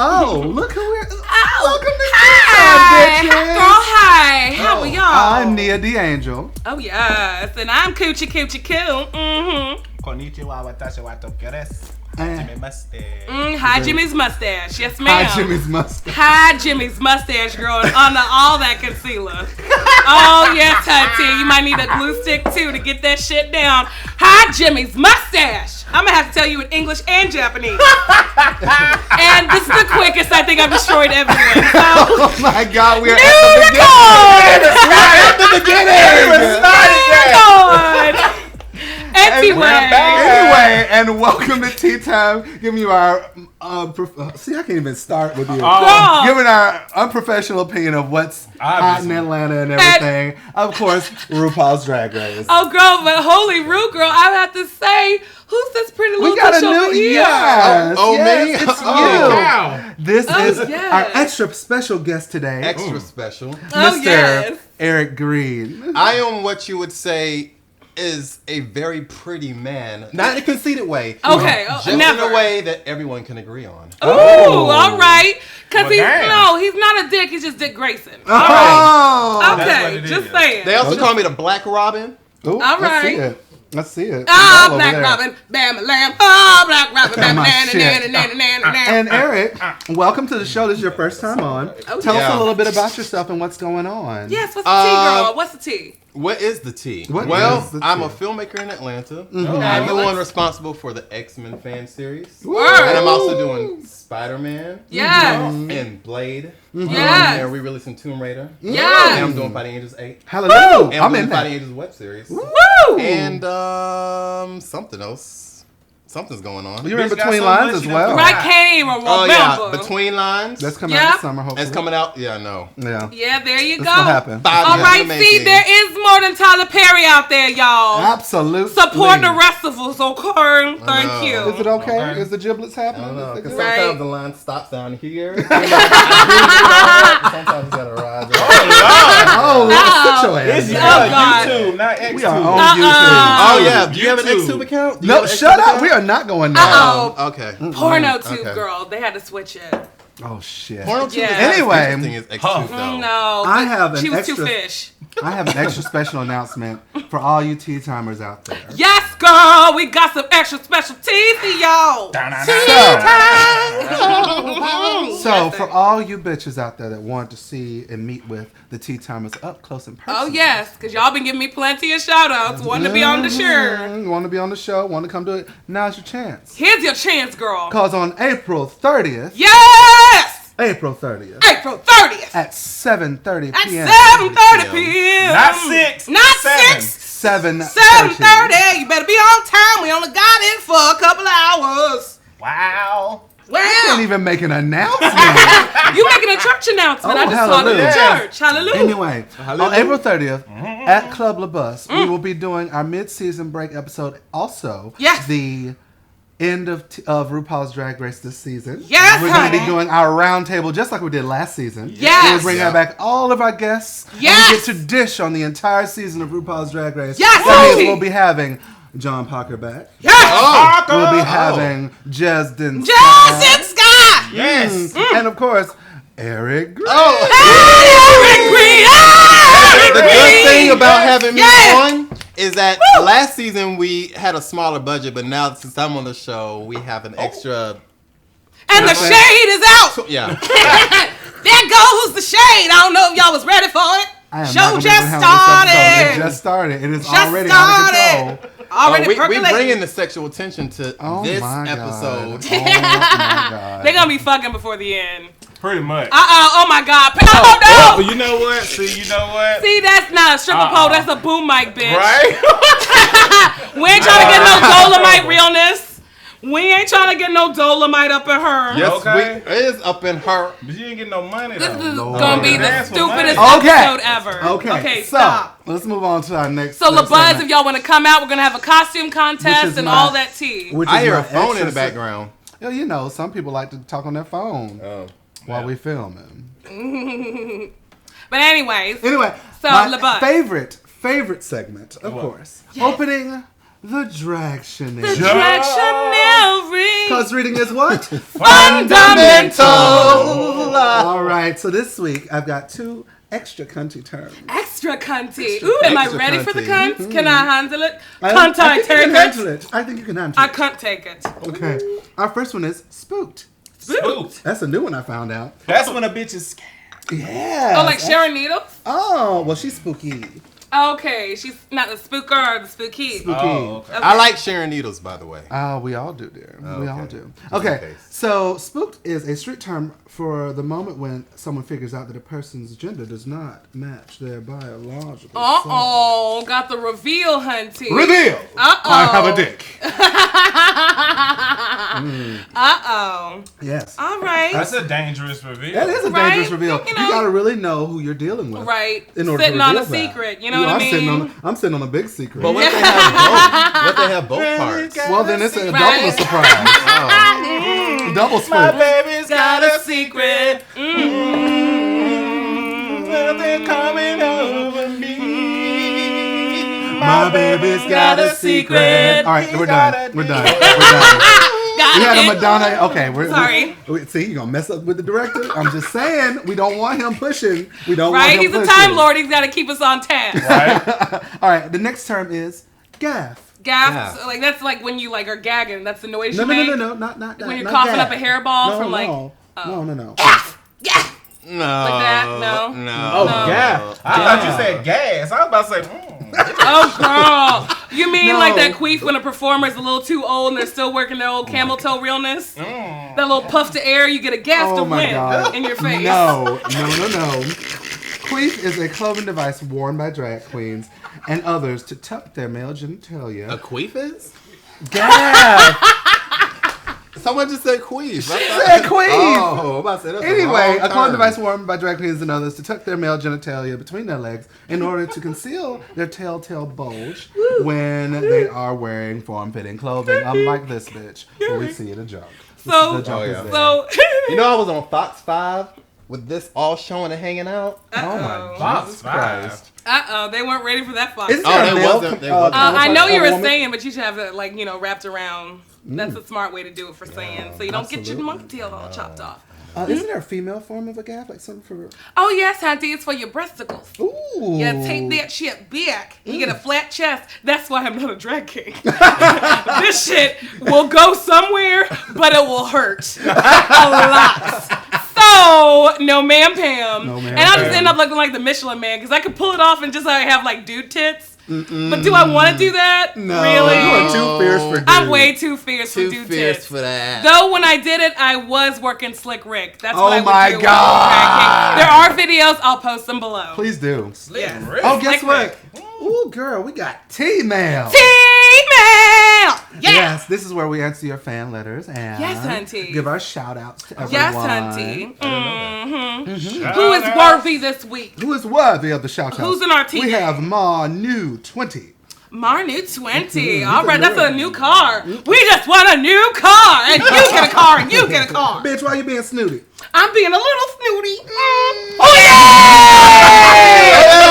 Oh, look who we're... Welcome to Hi. Girl, hi. How are y'all? I'm Nia the Angel. Oh, yes. And I'm Kuchie-Ku. Konnichiwa, watashi wa tokeres. Jimmy mustache. Hi, Jimmy's mustache. Yes, ma'am. Hi, Jimmy's mustache. Hi, Jimmy's mustache, girl. And under all that concealer. Oh, yes, Hunty. You might need a glue stick, too, to get that shit down. Hi, Jimmy's mustache. I'm going to have to tell you in English and Japanese. And this is the quickest I think I've destroyed everyone. So, Oh, my God. We're at the beginning. Anyway, and welcome to Tea Time. Giving you our see, I can't even start with you. Giving our unprofessional opinion of what's hot in Atlanta and everything. Of course, RuPaul's Drag Race. Oh, girl, but holy Ru, girl, I have to say, who's this pretty little bitch over here? Yes, me? It's Oh, you. wow. This is our extra special guest today, Extra special. Oh, Mr. yes. Eric Green. I am what you would say is a very pretty man. Not in a conceited way. Okay, Just never. in a way that everyone can agree on. Ooh, all right. Because he's not a dick, he's just Dick Grayson. All right. Okay, just saying. They also call me the Black Robin. Ooh, All right. Let's see it. Ah, All over Black there. Robin, bam, lamb. Ah, Black Robin, bam, My nan, shit. nan, nan, nan, nan, nan. And Eric, welcome to the show. This is your first time on. Oh, Tell us yeah. a little bit about yourself and what's going on. Yes, what's the tea, girl? What's the tea? What is the tea? What well, is the I'm tea? a filmmaker in Atlanta. Mhm. I'm the one responsible for the X-Men fan series. Word. And I'm also doing Spider-Man. Yes. And Blade. Yes. And re-releasing Tomb Raider. Yes. And I'm doing Fighting Angels 8. Hallelujah. And I'm doing in Fighting that. Angels web series. Woo! And something else. Something's going on. You're in Between Lines as well. I can't even remember. Oh yeah, Between Lines. That's coming out this summer, hopefully. It's coming out. Yeah, no. Yeah. Yeah, there you This go. will happen. All right, see, there is more than Tyler Perry out there, y'all. Absolutely. Support the rest of us, okay? Thank Is you. it okay? Is the giblets happening? I don't know, because Right. sometimes the line stops down here. Sometimes it's gotta rise. Oh, sit your ass It's down. God. YouTube, not X2. We are on Oh yeah, do you have an YouTube. Xtube account? Do you No, have an shut Xtube up. account? We are not going there. Uh-oh. Okay. Porno tube, Okay. girl. They had to switch it. Oh, shit. PornoTube Yeah. is not as Anyway. interesting as Xtube though. No. I have an She was extra- too fish. I have an extra special announcement for all you tea timers out there. Yes, girl. We got some extra special tea for y'all. So, for all you bitches out there that want to see and meet with the tea timers up close and personal. Oh, yes. Because y'all been giving me plenty of shout-outs. Wanting to be on the show. Want to be on the show, want to come do it. Now's your chance. Here's your chance, girl. Because on April 30th, Yes! April 30th, April 30th. at 7:30 At p.m. 7:30 p.m. Not 6. Not 7. 6. 7:30. You better be on time. We only got in for a couple hours. Wow. You can't Well, even make an announcement. you making a church announcement. Oh, I just saw it in the hallelujah. church. Hallelujah. Anyway, on April 30th, at Club LeBuzz, we will be doing our mid-season break episode. Also, Yes. the end of RuPaul's Drag Race this season. Yes, We're going to be honey. doing our round table just like we did last season. Yes. We'll bring back all of our guests. Yes. And we get to dish on the entire season of RuPaul's Drag Race. Yes, That means honey. we'll be having John Parker back. Yes. We'll be having Jesden Justin Scott. Yes. and of course, Eric Green. Eric Green. The good thing about having me Yes. on is that last season we had a smaller budget, but now since I'm on the show, we have an extra. And the shade is out. Yeah. There goes the shade. I don't know if y'all was ready for it. I am not Show gonna be just able to handle this episode. It started. just started. It is Just already out of control. Already we percolating. bringing the sexual attention to Oh this my episode. God. Oh my God. They're gonna be fucking before the end. Pretty much. Oh my God. Oh Well, no. you know what? See, you know what? See, that's not a stripper pole. That's a boom mic, bitch. Right? We ain't trying to get no Dolomite realness. We ain't trying to get no Dolomite up in her. Yes, Okay. it is up in her. But you ain't getting no money, This though. is Lord. gonna be the That's what stupidest mine- episode ever. Okay, so stop. let's move on to our next. So next LeBuzz, segment, if y'all want to come out, we're gonna have a costume which contest is and my- all that tea. which I is hear my a phone in the extra- background. Yeah, you know, some people like to talk on their phone while we filming. But anyways, Anyway, So, my LeBuzz. favorite segment, of course, opening the Dractionary. the Dractionary. read. Because reading is what? Fundamental. All right, so this week I've got 2 extra cunty terms. Extra cunty. Ooh, am I extra ready for the cunty. cunts? Can I handle it? I Can't I think you take can it? handle it. I think you can handle I it. can't take it. Okay. Our first one is spooked. Spooked. That's a new one I found out. That's when a bitch is scared. Yeah. Oh, like Sharon Needles? Oh, well, she's spooky. Okay, she's not the spooker or the spooky. Spooky. Oh, okay. I like sharing needles, by the way. We all do, dear. Oh, we okay. all do. Just in Okay, case. so spooked is a street term for the moment when someone figures out that a person's gender does not match their biological self. Uh-oh, got the reveal, hunty. Reveal! Uh-oh. I have a dick. Uh-oh. Yes. All right. That's a dangerous reveal. That is a Right? dangerous reveal. You You, know- gotta really know who you're dealing with. Right. In order Sitting to on a reveal that. secret, you know what I I'm sitting on a big secret. But what if they have both? What if they have both parts? well, then it's a Right. double surprise. Double My spook. baby's Got a secret. Nothing coming over me. My baby's got a secret. All right, we're done. We're done. We're done. Got We had a it. Madonna. Okay, we're Sorry. See, you're gonna mess up with the director. I'm just saying, we don't want him pushing. We don't want Right? him He's a pushing. time lord. He's got to keep us on task. Right? All right, the next term is gaff. Gaff, Yeah. like that's like when you like are gagging. That's the noise No, you no, make. no, no, no, not When you're not coughing gaff. up a hairball No, from like no, no. gaff. No. Like that? No? No. Oh, No. gas. I thought you said gas. I was about to say, Oh, girl. You mean No. like that queef when a performer's a little too old and they're still working their old camel toe realness? That little puff to air, you get a gas to Oh my wind God. in your face. No. Queef is a clothing device worn by drag queens and others to tuck their male genitalia. A queef is? Gaff. Someone just said queef. said queef. Oh, I'm about to say that's Anyway, a a clothing device worn by drag queens and others to tuck their male genitalia between their legs in order to conceal their telltale bulge when they are wearing form-fitting clothing. Unlike this bitch, where we see it a junk. So- The junk Oh, is yeah. there. So, You know, I was on Fox 5 with this all showing and hanging out. Oh my Fox Jesus 5. Christ. they weren't ready for that Fox. Isn't Oh, there a they male wasn't- they wasn't. I know you a were woman? saying, but you should have it like, wrapped around. That's a smart way to do it for saying. So you don't get your absolutely. monkey tail all chopped off. Isn't there a female form of a gaff? Like something for... Oh, yes, Auntie, it's for your breasticles. Ooh. Yeah, take that shit back. You get a flat chest. That's why I'm not a drag king. This shit will go somewhere, but it will hurt a lot. So, no ma'am Pam. No ma'am and I'll just Pam. end up looking like the Michelin Man because I could pull it off and just have like dude tits. But do I want to do that? No. Really? You are too fierce for dude. I'm way too fierce for Too dude fierce tits. for that. Though when I did it, I was working Slick Rick. That's Oh what I would my do when God. I was drag king. There are videos. I'll post them below. Please do. Yeah. Oh, guess Slick what? Ooh, girl, we got T-mail. T-mail! Yeah! Yes, this is where we answer your fan letters and Yes, auntie. give our shout-outs to everyone. Yes, auntie. Shout Who is out. worthy this week? Who is worthy of the shout-outs? Who's in our team? We have New20. Marnu 20. All right, that's a new car. We just want a new car. And you get a car and you get a car. Bitch, why you being snooty? I'm being a little snooty. Oh,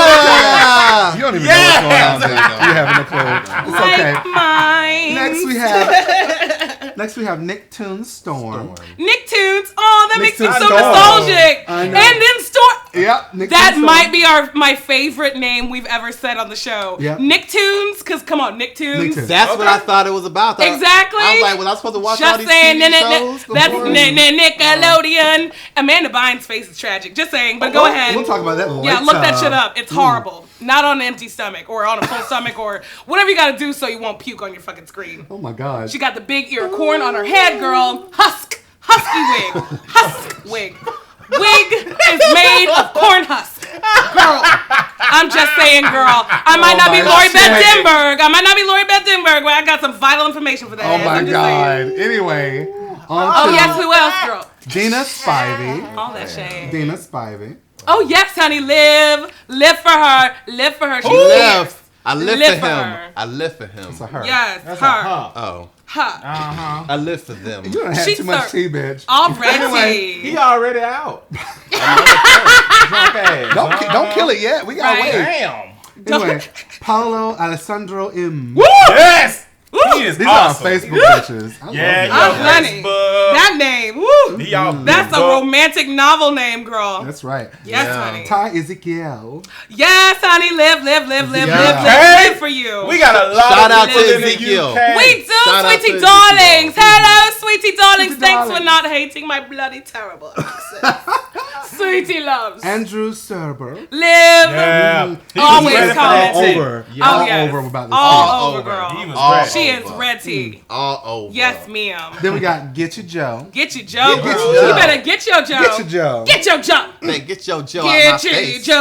Yeah! You don't even know what's going on, bitch. You having a clue. It's okay. Like mine. Next we have Nicktoons Storm. Nicktoons. Oh, that makes me Nicktoons so Storm. nostalgic. I And know. then Storm. Yep, Nicktoons That Storm. might be my favorite name we've ever said on the show. Yep. Nicktoons, because come on, Nicktoons. Nicktoons. That's what I thought it was about. Exactly. I was like, was I supposed to watch all Just these saying, TV shows that's before? Nickelodeon. Amanda Bynes' face is tragic. Just saying, but go ahead. We'll talk about that later. Yeah, look that shit up. It's horrible. Not on an empty stomach or on a full stomach or whatever you gotta do so you won't puke on your fucking screen. Oh my gosh. She got the big ear of corn on her head, girl. Husky wig. Husk wig. Wig is made of corn husk. Girl. I'm just saying, girl. I might not be my Lori shit. Beth Denberg. but I got some vital information for that. Oh my I'm just god. saying. Anyway. Oh, yes, who else, girl? Dina Spivey. All that shade. Dina Spivey. Oh, yes, honey. Live for her. Live for her. She Live. I live Live for for him. her. I live for him. It's a her. Yes, That's her. a huh. Oh. Her. I live for them. You done had She's too much a- tea, bitch. Already. He already out. Don't kill it yet. We gotta Right. wait. Damn. Anyway, Paulo Alessandro M. Yes. Woo! He is These awesome. are Facebook bitches. I Yeah, love I'm that. funny. That name, woo. That's a romantic novel name, girl. That's right. Yes, honey. Ty Ezekiel. Yes, honey. Live for you. We got a lot Shout of out people to in the Ezekiel. UK. We do, Shout out sweetie to darlings. Ezekiel. Hello, sweetie darlings. Sweetie Thanks for darlings. not hating my bloody terrible accent. Sweetie loves. Andrew Serber. Live. Yeah. He was Always ready for calling. that All tea. over. Yeah. All yes. over about this. All thing. over, girl. He was All ready. She is over. ready. All over. Yes, ma'am. Then we got Get Your Joe. Get your Joe, Get girl. your You Joe. better get your Joe. Get Your Joe. Get your Joe. Man, get your Joe out my Get your face. Joe.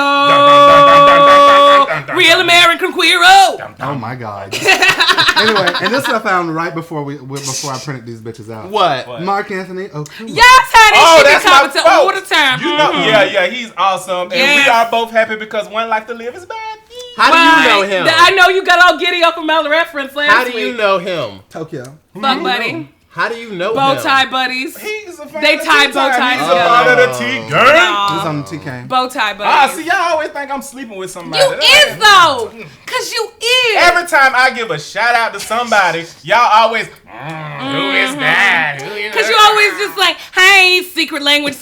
Real American Queero. Oh my God. Anyway, and this I found right before I printed these bitches out. What? Mark Anthony Okuma. Yes, honey. Oh, She be that's my coming to fault. all the time. You know, yeah, he's awesome. And Yes. we are both happy because One Life to Live is bad. How do you know him? I know you got all giddy off of my reference last How do week. you know him? Tokyo. Fuck buddy. How do you know Bow him? tie buddies. He's a fan They of tie tea bow time. ties He's a part of the tea gang. This on the TK. Bow tie buddies. Ah, see, y'all always think I'm sleeping with somebody. You is though. Cause you is. Every time I give a shout out to somebody, y'all always, who is that? Who is Cause you that?" always just like, hey, secret language.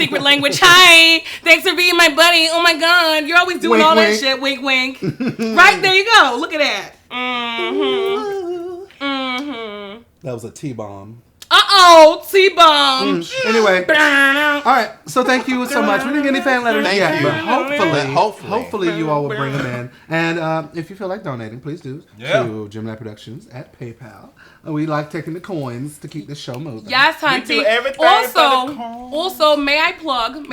Hi, thanks for being my buddy. Oh my God, you're always doing Wink, all that wink. shit. Wink, wink. Right there you go. Look at that. That was a T-bomb. T-bomb. Anyway. All right. So thank you so much. We didn't get any fan letters Thank yet, you. but hopefully you all will bring them in. And if you feel like donating, please do to Gemini Productions at PayPal. We like taking the coins to keep the show moving. Yes, We Hunty. do everything for the Also, may I plug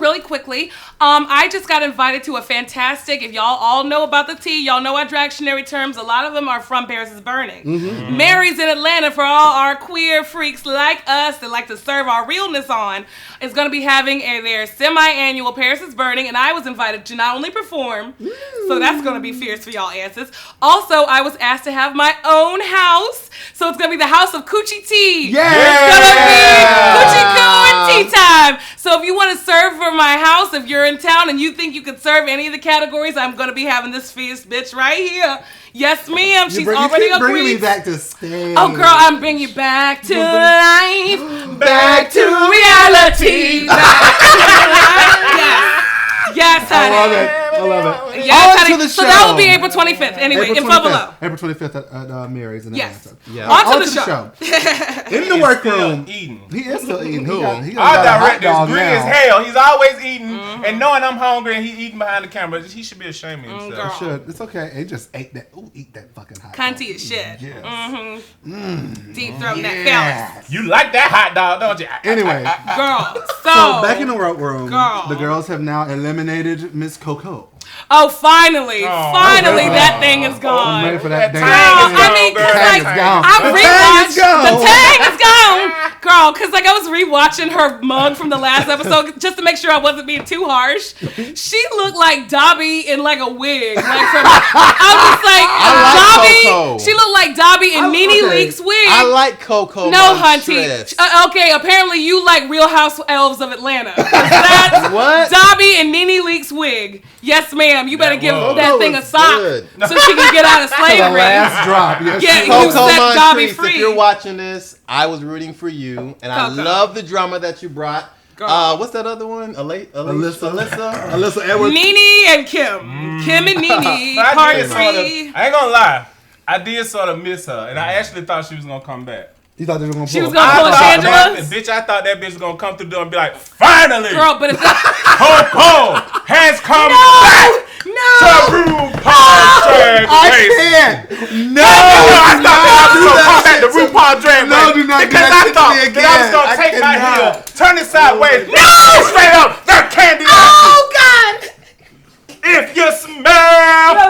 really quickly? I just got invited to a fantastic, if y'all all know about the tea, y'all know our Dractionary terms, a lot of them are from Paris is Burning. Mm-hmm. Mary's in Atlanta for all our queer freaks like us that like to serve our realness on. Is going to be having their semi-annual Paris is Burning, and I was invited to not only perform, so that's going to be fierce for y'all asses. Also, I was asked to have my own house, so it's going to be the house of Coochie Tea. Yeah! It's going to be Kuchie-Ku and tea time. So if you want to serve for my house, if you're in town and you think you could serve any of the categories, I'm going to be having this fierce bitch right here. Yes, ma'am. She's already you keep bringing me agreed. back to stage. Oh, girl, I'm bringing you back to life. Back to reality. Back to life. Yes, honey. I love it. Yes, On honey. to the So show. that will be April 25th. Anyway, April info 25th. below. April 25th at Mary's in Yes. Atlanta. Yeah. On to the show. In the workroom. Eating. He is still eating. He Who? he Our got a hot director is dog green now. as hell. He's always eating, and knowing I'm hungry and he eating behind the camera, he should be ashamed of himself. girl. Should. It's okay. He just ate that. Ooh, eat that fucking hot dog. Cunty is shit. Yes. Deep throating that Yes. You like that hot dog, don't you? Anyway, phallus. Girl. so back in the workroom, Girl. the girls have now eliminated Miss Coco. Oh, finally. Oh, Finally, I'm that thing is gone. I'm ready for that That damn tang thing. is I mean, gone, 'cause, girl. like, That tang is gone. I The rewatched. tang is gone. The tang is gone. Girl, because like I was rewatching her mug from the last episode just to make sure I wasn't being too harsh. She looked like Dobby in like a wig. Like from, I was like, like Dobby. Coco. She looked like Dobby in Nene okay. Leakes wig. I like Coco. No, Montress. Hunty. Okay, apparently you like Real House Elves of Atlanta. That's What? Dobby and Nene Leakes wig. Yes, ma'am. You better give was. that Coco thing a is sock good. so she can get out of The slavery. last drop. Yes, Yeah, she you was. Coco set Dobby Montress, free. if you're watching this, I was rooting for you, and I Coco. love the drama that you brought. Girl. What's that other one? Alyssa. Alyssa Edwards. Nene and Kim. Kim and Nene. But I Part did sort of, 3. I ain't gonna lie, I did sort of miss her, and I actually thought she was gonna come back. You thought they were gonna pull She was it. gonna pull a that, Shangela? bitch, I thought that bitch was gonna come through the door and be like, finally, Girl, but it's Coco has come No! back to No! RuPaul's Drag I Race. can't. No, I thought that I was do gonna that come back to shit to me. RuPaul's Drag Race. No, do not do because that I shit to thought me that I was again. gonna I take my cannot. heel, turn it sideways, straight up, that candy. Oh, God! If you smell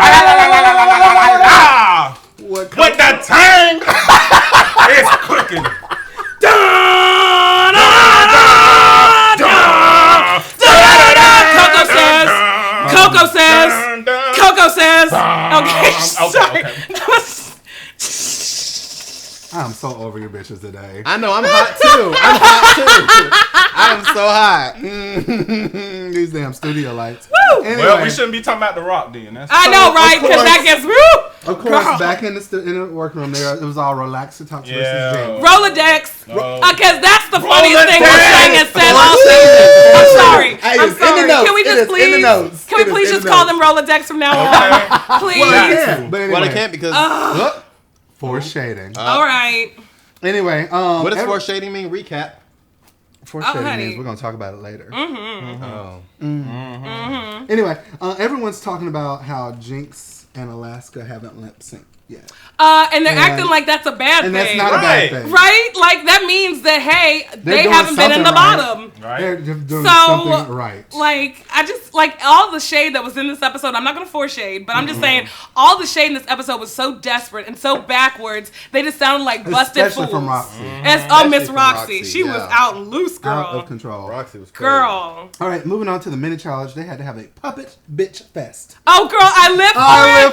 what the tang is cooking. Coco says. Okay, sorry. I'm so over you bitches today. I know, I'm hot too. I'm so hot. These damn studio lights. Woo! Anyway, Well, we shouldn't be talking about The Rock then. That's I know, right? Because that gets woo. Of course, back in the workroom there, it was all relaxed to talk to Mrs. James. Rolodex. Because that's the funniest thing we're saying has said all season. I'm sorry. Can we just please? Can we please just call them Rolodex from now on? Please. Well, they can't because foreshading. All right. Anyway, what does foreshading mean? Recap. Foreshading means we're gonna talk about it later. Anyway, everyone's talking about how Jinx and Alaska haven't lip synced yet. And they're acting like that's a bad thing. And that's not a bad thing. Right? Like, that means that, hey, they haven't been in the bottom. Right. They're doing something right. Like, I just, like, all the shade that was in this episode, I'm not going to force shade, but I'm just saying, all the shade in this episode was so desperate and so backwards, they just sounded like busted Especially fools. from Roxy. Miss Roxy. She was out loose, girl. Out of control. Roxy was crazy. Girl. All right, moving on to the mini challenge. They had to have a puppet bitch fest. Oh, girl, I live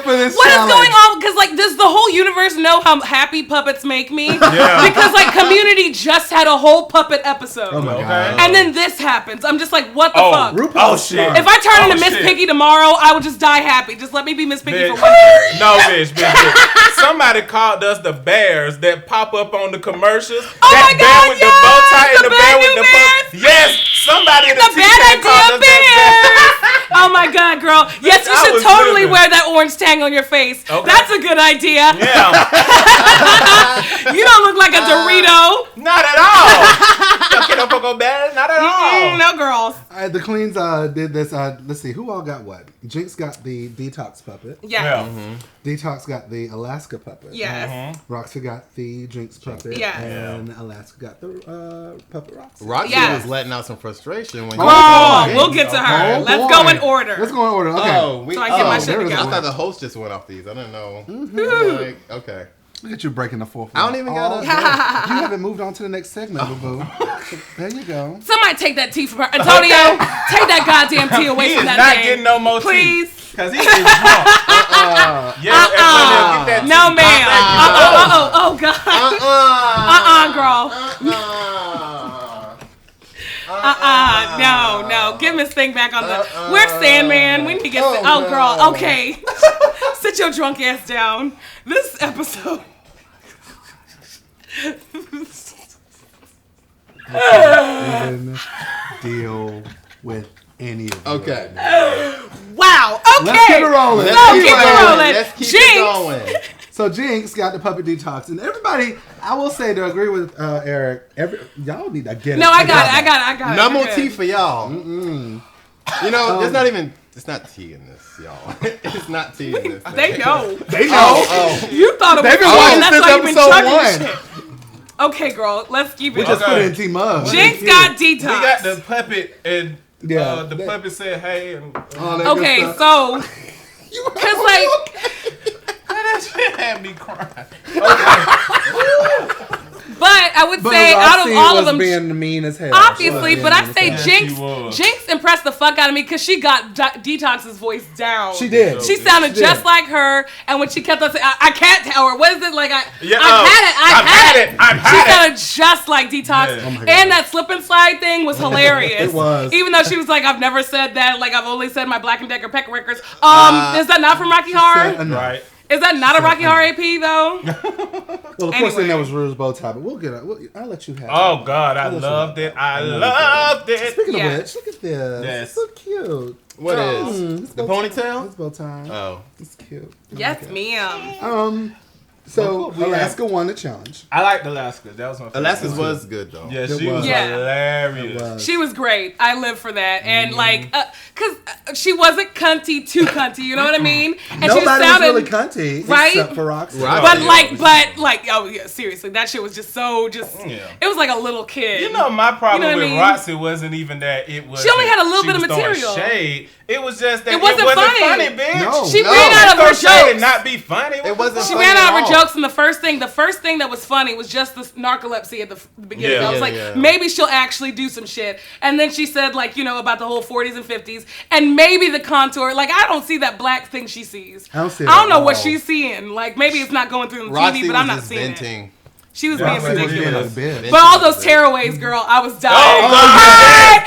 for this What challenge. is going on? Because, like, does the whole universe know how happy puppets make me? Because, like, Community just had a whole puppet episode. Oh, my God. And then this happens. I'm just like, what the fuck? Rupauls shit. If I turn into Miss Piggy tomorrow, I will just die happy. Just let me be Miss Piggy for 1 day. No, bitch. Somebody called us the bears that pop up on the commercials. Oh that my God, bear with the bow tie and the bear with the bow. Yes, somebody in the bad idea bears. Oh my God, girl. Yes, you should totally wear that orange tang on your face. Okay. That's a good idea. Yeah. You don't look like a Dorito. Not at all. Not at all. No, girls. The queens did this. Let's see, who all got what? Jinx got the Detox puppet. Yeah. Detox got the Alaska puppet. Yes. Roxy got the Jinx puppet. Yeah. And Alaska got the puppet Roxy. Roxy was letting out some frustration when we'll get to her. Let's go in order. Let's go in order. Okay. So I get my shit together. I thought the host just went off these. I didn't know. Like, okay. Look at you breaking the fourth wall. I don't even got You haven't moved on to the next segment, boo. There you go. Somebody take that tea from her. Antonio, take that goddamn tea away from that thing. He is not getting no more tea. Please. Because he is drunk. Get that tea. No, ma'am. Oh, God. Girl. No. Get Miss Thing back on the... Where's Sandman? We need to get... Oh, girl. Okay. Sit your drunk ass down. This episode... Even deal with any of you. Okay. Wow. Okay. Let's keep it rolling. Let's keep it going. So Jinx got the puppet detox, and everybody, I will say to agree with Eric, y'all need to get it. No, I got it. No more tea for y'all. You know, there's not even. It's not tea in this, y'all. It's not tea in this. They know. They know. You thought it was watching that's since why you've been episode chugging shit. Okay, girl, let's keep it. We just put it in tea mug. Jinx got detox. We got the puppet, and the puppet said, "Hey." And, okay, so because like that shit had me crying. But I would say out of all of them, being mean as hell. Obviously, but I'd say Jinx impressed the fuck out of me because she got Detox's voice down. She did. She sounded just like her, and when she kept on saying, "I can't tell her," what is it like? I've had it. She sounded just like Detox, and that slip and slide thing was hilarious. It was. Even though she was like, "I've never said that. Like I've only said my Black and Decker Peck records." Is that not from Rocky Horror? Right. Is that not a Rocky Horror AP though? Well, of course, then that was Rue's bow tie, but we'll get it. I'll let you have it. Oh God, I loved it. I loved it. Speaking of which, look at this. Yes. It's so cute. What is the ponytail? It's bow tie. Oh, it's cute. Yes, ma'am. So Alaska won the challenge. I liked Alaska. That was my favorite. Alaska's was good though. Yeah, she was hilarious. She was great. I live for that. And like, cause she wasn't cunty to cunty. You know what I mean? And nobody she sounded was really cunty, right? Except for Roxy. But oh yeah, seriously, that shit was just so It was like a little kid. You know, my problem with Roxy wasn't even that it was. She only had a little bit of material. Shade. It was just that it wasn't funny, bitch. No, she ran out of her jokes. And not be funny. It wasn't. She ran out of her jokes, and the first thing that was funny was just the narcolepsy at the beginning. I was like, maybe she'll actually do some shit. And then she said, like, you know, about the whole 40s and 50s, and maybe the contour. Like, I don't see that black thing she sees. I don't know what she's seeing. Like, maybe it's not going through the TV, but I'm not seeing it. She was being ridiculous. But all those tearaways, girl, I was dying. Hey!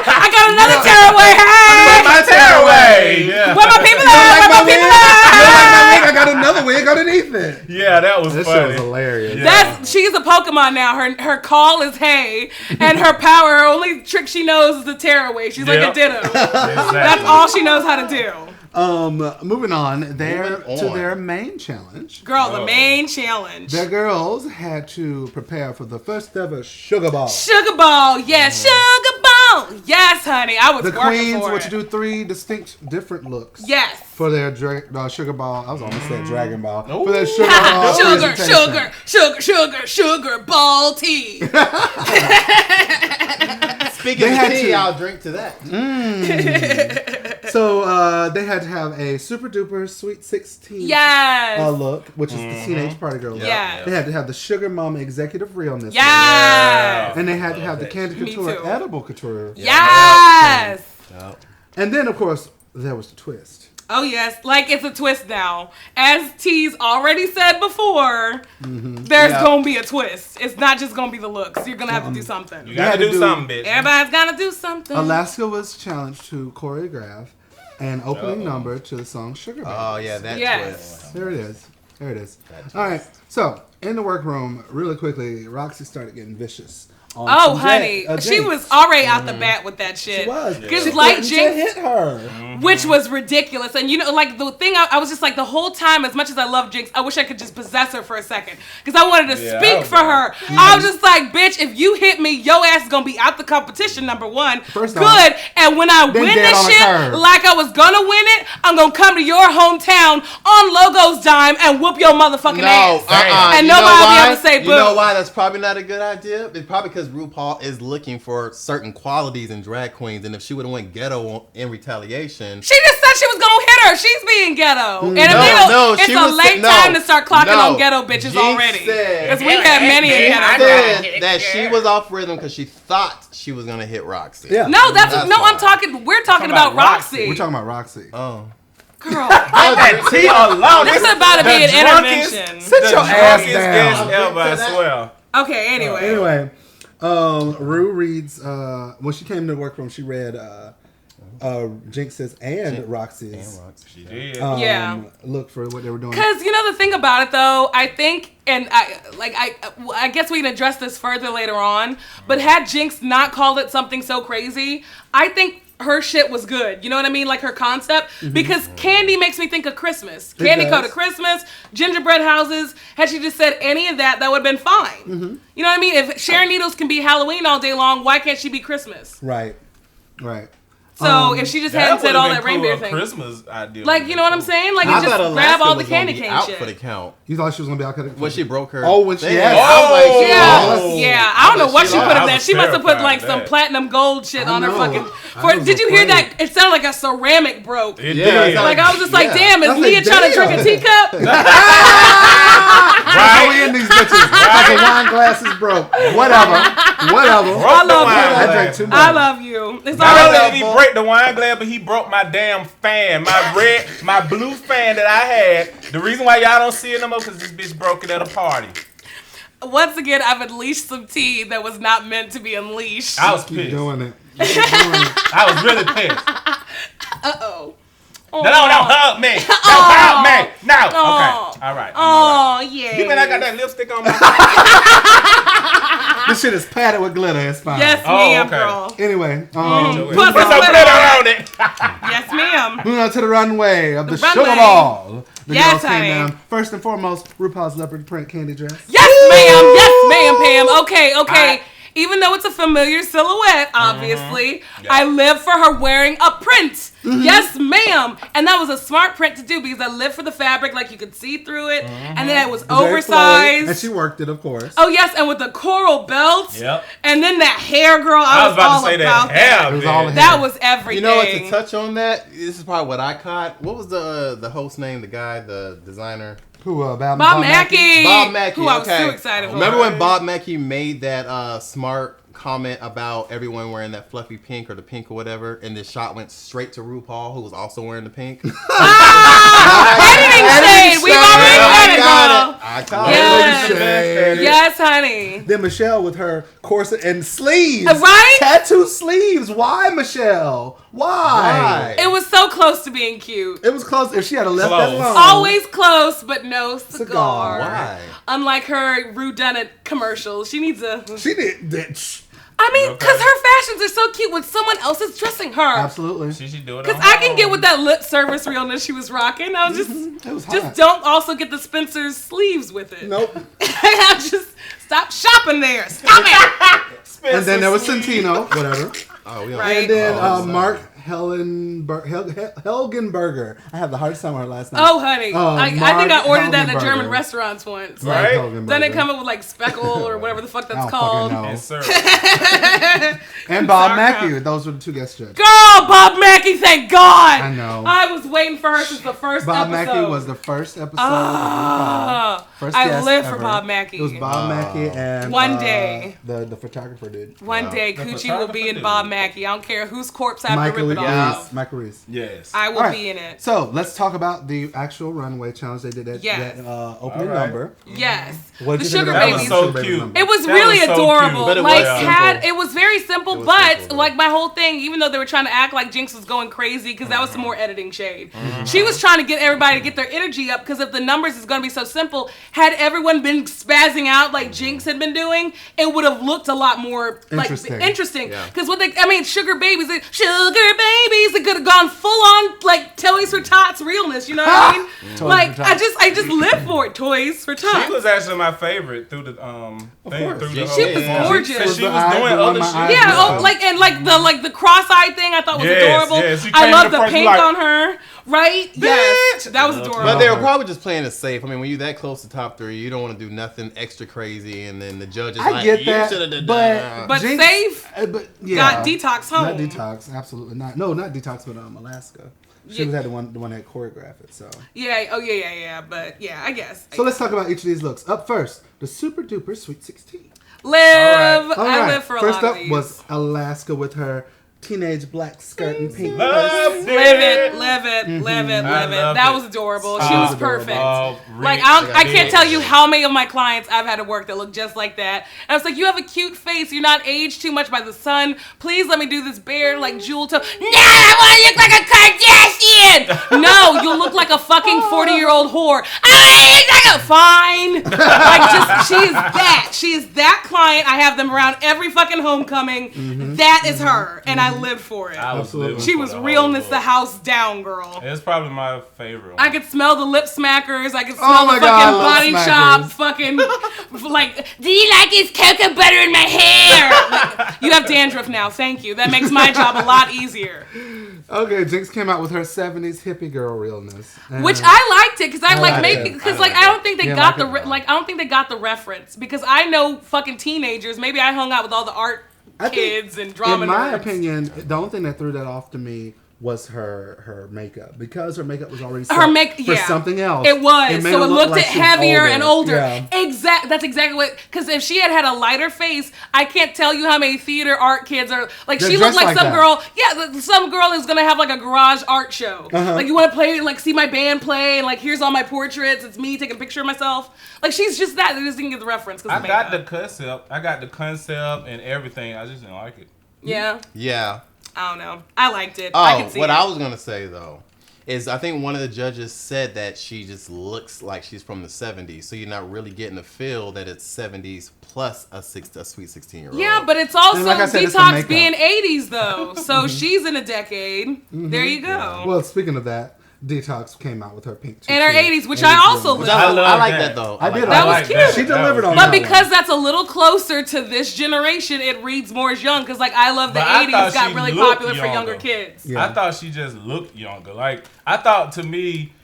I got another tearaway. Hey! My tearaway. Where my people at? Where my people at? I got leg underneath it. Yeah, that was This funny. shit was hilarious. Yeah. She's a Pokemon now. Her call is hey, and her power, her only trick she knows is the tearaway. She's like a Ditto. That's all she knows how to do. Moving on, to their main challenge. Girl, the main challenge. The girls had to prepare for the first ever sugar ball. Sugar ball, yes, sugar ball, yes, honey. I was The working queens for were it. to do 3 distinct different looks. Yes. For their sugar ball. I was almost saying Dragon Ball. For their sugar ball. sugar ball tea. Speaking of tea, I'll drink to that. So they had to have a super duper sweet 16 look, which is the teenage party girl look. Yes. They had to have the sugar mama executive realness. Yes. And they had to have the candy couture edible couture. Yes. And then of course there was the twist. Oh yes, like it's a twist now. As T's already said before, there's gonna be a twist. It's not just gonna be the looks. You're gonna have to do something. You gotta do something, bitch. Everybody's gotta do something. Alaska was challenged to choreograph an opening number to the song Sugar Baby. Oh yeah, that twist. There it is. All right. So in the workroom, really quickly, Roxy started getting vicious. Oh, honey. She was already out the bat with that shit. She was. Because like Jinx hit her. Which was ridiculous. And you know, like the thing, I was just like the whole time, as much as I love Jinx, I wish I could just possess her for a second. Because I wanted to speak for her. I was just like, bitch, if you hit me, your ass is going to be out the competition, number one. First Good. off, and when I win this shit, like I was going to win it, I'm going to come to your hometown on Logo's dime and whoop your motherfucking ass. And nobody will be able to say boo. You know why that's probably not a good idea? It's probably because RuPaul is looking for certain qualities in drag queens, and if she would have went ghetto in retaliation, she just said she was gonna hit her. She's being ghetto, and it's a late time to start clocking on ghetto bitches already. Because we have many a ghetto. Said that she was off rhythm because she thought she was gonna hit Roxy. Yeah. No, we're talking about Roxy. We're talking about Roxy. Oh. Girl, that tea alone. This is about to be an intervention. Sit your ass down. Ever, I swear. Okay. Anyway. Rue reads, when she came to the workroom, she read Jinx's and Roxy's. She did. Look for what they were doing. Because you know the thing about it though, I think, and I guess we can address this further later on, but had Jinx not called it something so crazy, I think her shit was good. You know what I mean? Like her concept. Because candy makes me think of Christmas. Candy coated Christmas, gingerbread houses. Had she just said any of that, that would have been fine. You know what I mean? If Sharon Needles can be Halloween all day long, why can't she be Christmas? Right. So if she just hadn't said all that reindeer thing. Christmas idea. Like, you know what I'm saying? Like, you just grab all the candy cane shit. For the count. You thought she was going to be out for the count? When she broke her. Oh, when she Yeah. I don't know what she put in there. She must have put like some platinum gold shit on her fucking. Did you hear that? It sounded like a ceramic broke. It did. Like I was just like, damn, is Leah trying to drink a teacup? Right. We in these bitches. Like the wine glass is broke. Whatever. I love you. I drank too much. I love you. It's all Not only right. did he break the wine glass, but he broke my damn fan, my blue fan that I had. The reason why y'all don't see it no more because this bitch broke it at a party. Once again, I've unleashed some tea that was not meant to be unleashed. I was Keep pissed. doing it. I was really pissed. Uh-oh. No, don't hug me. Don't hug me. No. Okay. All right. Oh, yeah. You mean I got that lipstick on my This shit is padded with glitter. It's fine. Yes, ma'am, girl. Anyway. Put Put some glitter on it. Yes, ma'am. Moving on to the runway of the runway. sugar ball. The Yes, girls came honey. down. First and foremost, RuPaul's leopard print candy dress. Yes, ma'am. Yes, ma'am, Pam. Okay. Even though it's a familiar silhouette, obviously, I live for her wearing a print. Yes, ma'am. And that was a smart print to do because I live for the fabric, like you could see through it. And then it was oversized. And she worked it, of course. Oh, yes, and with the coral belt. Yep. And then that hair, girl. I was about to say that hair. It was all the hair. That was everything. You know what? To touch on that, this is probably what I caught. What was the host name? The guy, the designer. Who? Bob Mackey. Bob Mackey. Who I was so excited for. Remember when Bob Mackey made that smart comment about everyone wearing that fluffy pink or the pink or whatever, and this shot went straight to RuPaul, who was also wearing the pink? Editing shade. We've already got it, girl. I got it. Yes, honey. Then Michelle with her corset and sleeves. Right? Tattoo sleeves. Why, Michelle? Why? It was so close to being cute. It was close. If she had left that alone. Always close, but no cigar. Why? Unlike her Rue Dunnett commercials, she needs a. She did. I mean, because her fashions are so cute when someone else is dressing her. Absolutely. She should do it. Because I can get with that lip service realness she was rocking. I was just don't also get the Spencer's sleeves with it. Nope. I just stop shopping there. Stop it. And then there was Santino, whatever. Oh, yeah. Right. And then Mark Helgenberger. I have the hardest time with her last name. Oh, honey. I think I ordered that in a German restaurants once. Right? Then they come up with like speckle or whatever the fuck that's called. And Bob Mackey. Those were the two guest judges. Girl, Bob Mackey, thank God. I know. I was waiting for her since the first Bob episode. Mackey was the first episode. I live for Bob Mackey. It was Bob Mackey and one day the photographer dude. One day, Kuchie will be in Bob Mackey. I don't care whose corpse I have to rip it off. Michael Reese. Yes. I will be in it. So let's talk about the actual runway challenge. They did that opening number. Yes. The Sugar Babies. Babies. That was so cute. It was really adorable. But It was very simple, but like my whole thing, even though they were trying to act like Jinx was going crazy, because that was some more editing shade. She was trying to get everybody to get their energy up, because if the numbers is going to be so simple, had everyone been spazzing out like Jinx had been doing, it would have looked a lot more interesting. Because Sugar Babies, they could have gone full on like Toys for Tots realness. You know what I mean? I just live for it. Toys for Tots. She was actually my favorite through the thing. She was gorgeous. She was doing other shit. Yeah, the cross-eyed thing I thought was adorable. Yes. I love the pink on her. Right? Yes. That was adorable. But they were probably just playing it safe. I mean, when you're that close to top 3, you don't want to do nothing extra crazy, and then the judges get that, but Jinx, safe. Got Detox home. Not Detox, absolutely not. No, not Detox, but Alaska. She was the one that choreographed it. So yeah. But yeah, I guess. So let's talk about each of these looks. Up first, the Super Duper Sweet 16. Live. All I live for a First lot of up these. was Alaska with her teenage black skirt and pink Live purse. it. Live it. That That was adorable. She was perfect. Like I can't tell you how many of my clients I've had to work that look just like that. And I was like, you have a cute face. You're not aged too much by the sun. Please let me do this bare like jewel tone. No, I want to look like a Kardashian. No, you'll look like a fucking 40-year-old whore. I want to look like a fine. She is that client. I have them around every fucking homecoming. That is her, and I lived for it. She was realness the house down, girl. It's probably my favorite one. I could smell the lip smackers. I could smell the fucking body shop. Fucking like, do you like his cocoa butter in my hair? Like, you have dandruff now. Thank you. That makes my job a lot easier. Okay, Jinx came out with her 70s hippie girl realness, which I liked it because I don't think they got the reference, because I know fucking teenagers. Maybe I hung out with all the art kids and drama. In my nerds. opinion, the only thing that threw that off to me was her makeup, because her makeup was already set for something else. It was, so it looked like heavier and older. Yeah. That's exactly what. Because if she had a lighter face, I can't tell you how many theater art kids are like. She looked like some girl. Yeah, some girl is gonna have like a garage art show. Like, you want to play, like, see my band play, and like, here's all my portraits. It's me taking a picture of myself. Like, she's just that. They just didn't get the reference. I got the concept and everything. I just didn't like it. Yeah. I don't know. I liked it. Oh, I can see what it. I was going to say, though, is I think one of the judges said that she just looks like she's from the 70s. So you're not really getting the feel that it's 70s plus a sweet 16-year-old. Yeah, but it's also like I said, Detox being 80s, though. So she's in a decade. There you go. Yeah. Well, speaking of that, Detox came out with her pink in her 80s, which I also lived. I like that, though. That was cute. She delivered on that. But because that's a little closer to this generation, it reads more as young. Because, like, I love the 80s got really popular for younger kids. Yeah. I thought she just looked younger. Like, I thought, to me,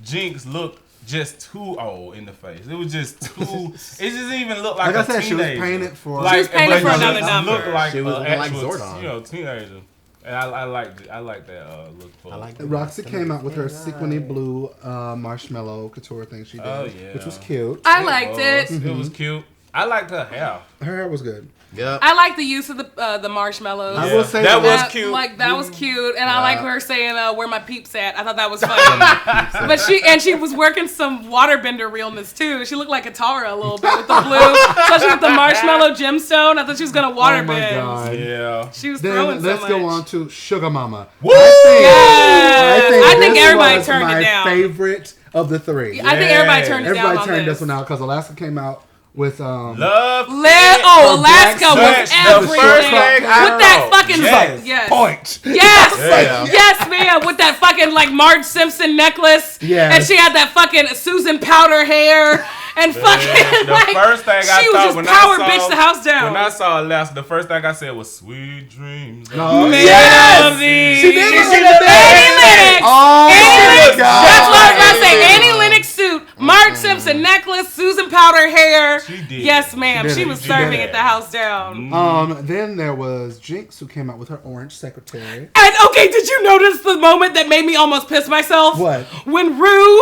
Jinx looked just too old in the face. It was just too. It just even looked like a teenager. She was painted for. She was painted for another number. Looked like she was like Zordon. Teenager. And I liked it. I like that look. I like that. Roxy came out with her sequiny blue marshmallow couture thing she did, which was cute. I liked it. It was cute. I liked her hair. Her hair was good. Yep. I like the use of the marshmallows. I will say that was cute. Like that was cute, and I like her saying "Where my peeps at." I thought that was funny. But she was working some waterbender realness too. She looked like Katara a little bit with the blue, especially with the marshmallow gemstone. I thought she was gonna waterbend. Oh my God. Yeah. She was Then throwing so let's much. go on to Sugar Mama. Woo! I think this everybody was turned it my down. favorite of the three. I think everybody turned it down. Everybody on turned this this one out because Alaska came out with Love. Alaska was The first everything. thing I With that wrote. fucking Yes. Point. Yes, Yeah. yes, ma'am. With that fucking like Marge Simpson necklace, Yes. and she had that fucking Susan Powder hair, and fucking The like first thing I she was thought just when power I saw bitch the house down. When I saw Alaska, the first thing I said was "Sweet dreams." Oh, Man yes! of these. She did look Annie Lennox. Oh Annie my Lennox. God. That's what I was about to say. Annie Lennox suit, Marge Simpson necklace, Susan Powder hair. She did. Yes, ma'am. She did She it. was She serving did at it. the house down. Then there was Jinx who came out with her orange secretary. And okay, did you notice the moment that made me almost piss myself? What? When Rue,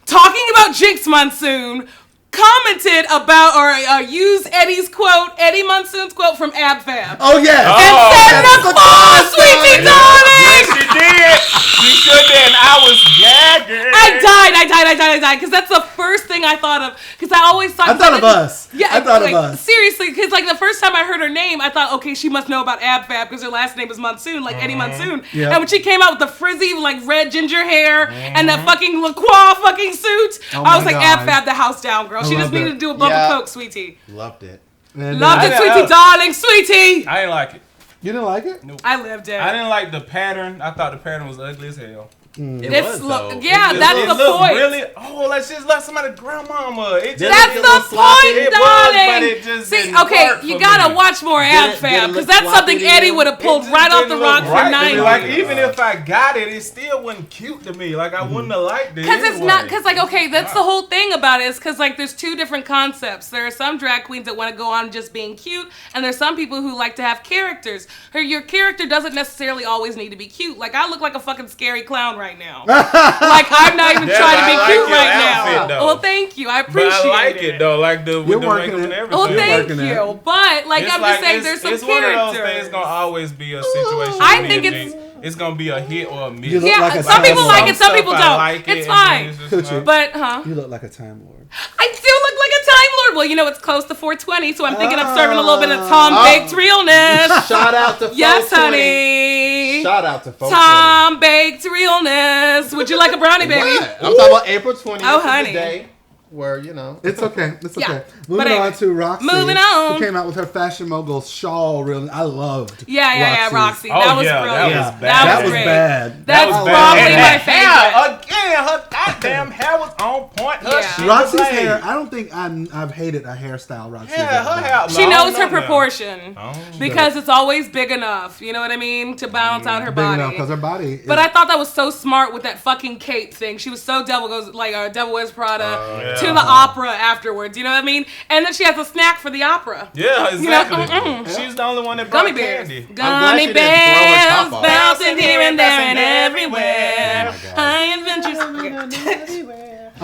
talking about Jinx Monsoon, commented about or used Eddie Monsoon's quote from Ab Fab. Oh yes. And said, "Applause, sweetie darling." Yes, she did. She should have, and I was gagging. I died, because that's the first thing I thought of. Because I always thought. I thought of us. Yeah, I thought like, of us. Seriously, because like the first time I heard her name, I thought, okay, she must know about Ab Fab because her last name is Monsoon, like Eddie Monsoon. Yeah. And when she came out with the frizzy, like red ginger hair and that fucking LaCroix fucking suit, Oh I was my like, God. Ab Fab the house down, girl. She just loved needed it. to do a bump Yeah. of coke, sweetie. Loved it. And, Loved it, I- sweetie, darling, sweetie. I didn't like it. You didn't like it? I lived it. I didn't like the pattern. I thought the pattern was ugly as hell. It It's was, look, though. yeah, It that's just- the it looked point. Really, let's just let somebody's grandmama. It just, That's Did it the look sloppy? point, It was, darling. but it just See, didn't okay, work you for gotta me. watch more Did Ab it Fab look because that's sloppy something to Eddie you? would have pulled It just right off the didn't rock look for right to me. 90. Like even if I got it, it still wasn't cute to me. Like I wouldn't have liked it. Because it's anyway. not, because like, okay, that's the whole thing about it is because like there's two different concepts. There are some drag queens that want to go on just being cute, and there's some people who like to have characters. Your character doesn't necessarily always need to be cute. Like I look like a fucking scary clown right now. Like I'm not even Yeah, trying to I be like cute your right outfit, now. though. Well, thank you. I But appreciate I like it though, like with You're the working makeup and it. everything. Well, You're thank working it. you. But like It's I'm like, just saying, there's some it's one of characters. those things gonna always be a situation. I with think me and it's- Jinx. It's gonna be a hit or a miss. You look Yeah, like a some people time like lord. it, some people I don't. like it, It's and then fine. it's just Kuchie. not- But You look like a time lord. I do look like a Time Lord. Well, you know, it's close to 420, so I'm thinking I'm serving a little bit of Tom Baked realness. Shout out to Yes, 420. honey. Shout out to 420. Tom Baked realness. Would you like a brownie, baby? What? I'm talking about April 20th. Oh, is the honey. day where, you know. It's okay. It's Yeah. okay. But Moving anyway. on to Roxy. Moving on. Who came out with her Fashion Mogul shawl. Really, I loved. Yeah, Roxy. Oh, That was yeah, that brilliant. was bad. That was great. bad. That's was bad. probably And my that favorite. hair, again, her goddamn hair was on point. Her Yeah. shit Roxy's was hair. laid. I don't think I've hated a hairstyle Roxy. Yeah, her hair. She long knows her enough now. proportion Oh. because it's always big enough. You know what I mean? To balance out her Big body. enough because her body. But I thought that was so smart with that fucking cape thing. She was so Devil Wears Prada yeah. to the opera afterwards. You know what I mean? And then she has a snack for the opera. Yeah, exactly. mm-mm. She's the only one that brought Gummy bears. candy. glad she Gummy didn't throw her bears top off. bouncing here and there and everywhere. Oh my God. High adventures.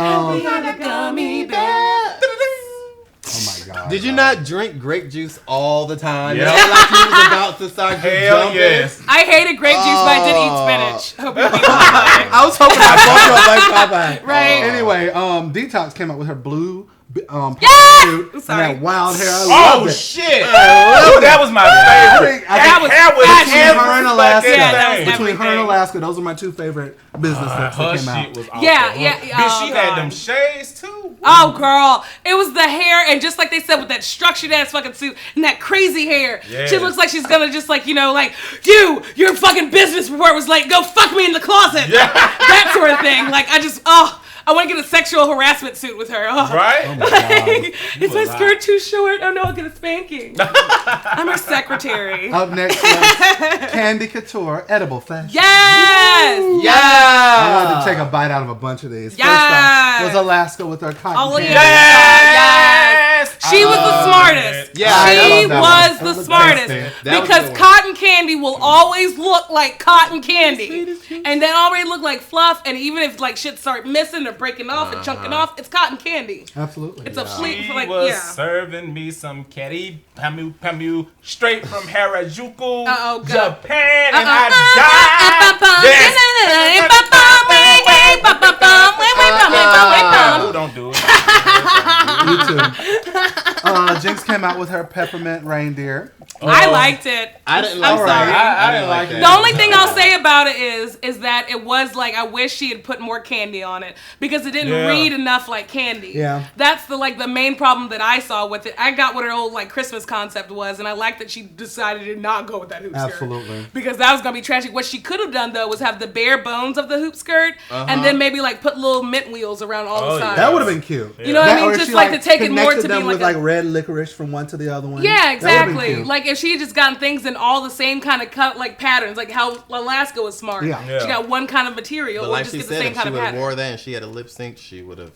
Oh Gummy bears. my god. Did you not drink grape juice all the time? Yeah. It was like you was about to start Hell jumping. yes. I hated grape juice, but I did eat spinach. Hope you people fine. I was hoping I both like Popeye. Right. Anyway, Detox came out with her blue Yes! suit and Sorry. that wild hair. I Oh loved it. shit! That was my favorite. That was That was Between fashion. her and Alaska, Yeah, that was between her and everything. Alaska, those are my two favorite business looks Her that came out. shit was awesome. Yeah. Bitch, Oh, she had God. them shades too. Oh, girl. It was the hair, and just like they said, with that structured ass fucking suit and that crazy hair. Yes. She looks like she's gonna just like, your fucking business report was like, go fuck me in the closet. Yeah. That sort of thing. Like, I want to get a sexual harassment suit with her. Oh. Right? Oh my god. Is my a skirt lot. too short? Oh no, I'll get a spanking. I'm her secretary. Up next was Candy Couture Edible Fashion. Yes! Yeah. I wanted to take a bite out of a bunch of these. First Yes. off was Alaska with her cotton Oh, candy. yeah. Yes. She was the smartest. Yeah, she was the smartest because cotton candy will always look like cotton candy, and that already look like fluff. And even if like shit start missing or breaking off and chunking off, it's cotton candy. Absolutely, it's a fleet. She like was serving me some candy, pamu straight from Harajuku, Japan, and I died. Yes. Don't do it. Me too. Jinx came out with her peppermint reindeer. I liked it. I didn't like it. I didn't like it. The only thing I'll say about it is that it was like I wish she had put more candy on it because it didn't read enough like candy. Yeah. That's the main problem that I saw with it. I got what her old like Christmas concept was, and I like that she decided to not go with that hoop skirt. Absolutely. Because that was gonna be tragic. What she could have done though was have the bare bones of the hoop skirt and then maybe like put little mint wheels around all the sides. That would have been cute. You know what I mean? Just like to take it more to be like with like red licorice from one to the other one. Yeah, exactly. Like if she had just gotten things in all the same kind of cut, like patterns, like how Alaska was smart. Yeah. She got one kind of material, but or like just she get said, the same if kind she of would have pattern. wore that and she had a lip sync, she would have.